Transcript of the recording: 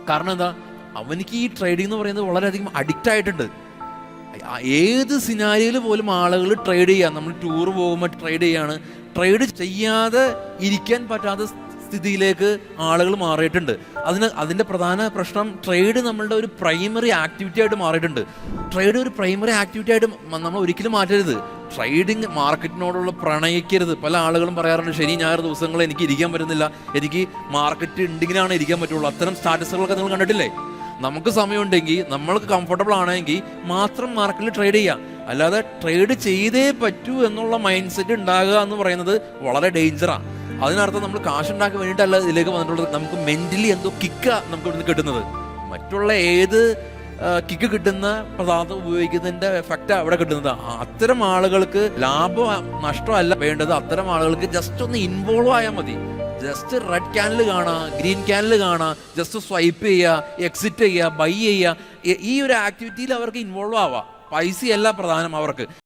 കാരണം എന്താ, അവനിക്ക് ഈ ട്രേഡിംഗ് എന്ന് പറയുന്നത് വളരെയധികം അഡിക്റ്റ് ആയിട്ടുണ്ട്. ഏത് സിനാരിയോയിൽ പോലും ആളുകൾ ട്രേഡ് ചെയ്യാം. നമ്മൾ ടൂർ പോകുമ്പോൾ ട്രേഡ് ചെയ്യാണ്. ട്രേഡ് ചെയ്യാതെ ഇരിക്കാൻ പറ്റാത്ത സ്ഥിതിയിലേക്ക് ആളുകൾ മാറിയിട്ടുണ്ട്. അതിൻ്റെ പ്രധാന പ്രശ്നം ട്രേഡ് നമ്മളുടെ ഒരു പ്രൈമറി ആക്ടിവിറ്റി ആയിട്ട് മാറിയിട്ടുണ്ട്. ട്രേഡ് ഒരു പ്രൈമറി ആക്ടിവിറ്റി ആയിട്ട് നമ്മൾ ഒരിക്കലും മാറ്റരുത്. ട്രേഡിങ് മാർക്കറ്റിനോടുള്ള പ്രണയിക്കരുത്. പല ആളുകളും പറയാറുണ്ട്, ശനി ഞായർ ദിവസങ്ങളിൽ എനിക്ക് ഇരിക്കാൻ പറ്റുന്നില്ല, എനിക്ക് മാർക്കറ്റ് ഉണ്ടെങ്കിലാണ് ഇരിക്കാൻ പറ്റുള്ളൂ. അത്തരം സ്റ്റാറ്റസുകളൊക്കെ നിങ്ങൾ കണ്ടിട്ടില്ലേ? നമുക്ക് സമയമുണ്ടെങ്കിൽ, നമ്മൾക്ക് കംഫർട്ടബിൾ ആണെങ്കിൽ മാത്രം മാർക്കറ്റിൽ ട്രേഡ് ചെയ്യാം. അല്ലാതെ ട്രേഡ് ചെയ്തേ പറ്റൂ എന്നുള്ള മൈൻഡ് സെറ്റ് ഉണ്ടാകുക എന്ന് പറയുന്നത് വളരെ ഡേഞ്ചറാണ്. അതിനർത്ഥം നമ്മൾ കാശുണ്ടാക്കാൻ വേണ്ടിയിട്ടല്ല ഇതിലേക്ക് വന്നിട്ടുള്ളത്. നമുക്ക് മെന്റലി എന്തോ കിക്ക നമുക്ക് ഇവിടുന്ന് കിട്ടുന്നത്. മറ്റുള്ള ഏത് കിക്ക് കിട്ടുന്ന പദാർത്ഥം ഉപയോഗിക്കുന്നതിന്റെ എഫക്റ്റ് അവിടെ കിട്ടുന്നത്. അത്തരം ആളുകൾക്ക് ലാഭം നഷ്ടമല്ല വേണ്ടത്. അത്തരം ആളുകൾക്ക് ജസ്റ്റ് ഒന്ന് ഇൻവോൾവ് ആയാൽ മതി. ജസ്റ്റ് റെഡ് ക്യാനിൽ കാണാം, ഗ്രീൻ ക്യാനിൽ കാണാം, ജസ്റ്റ് സ്വൈപ്പ് ചെയ്യുക, എക്സിറ്റ് ചെയ്യുക, ബൈ ചെയ്യുക. ഈ ഒരു ആക്ടിവിറ്റിയിൽ അവർക്ക് ഇൻവോൾവ് ആവാം. പൈസയല്ല പ്രധാനം അവർക്ക്.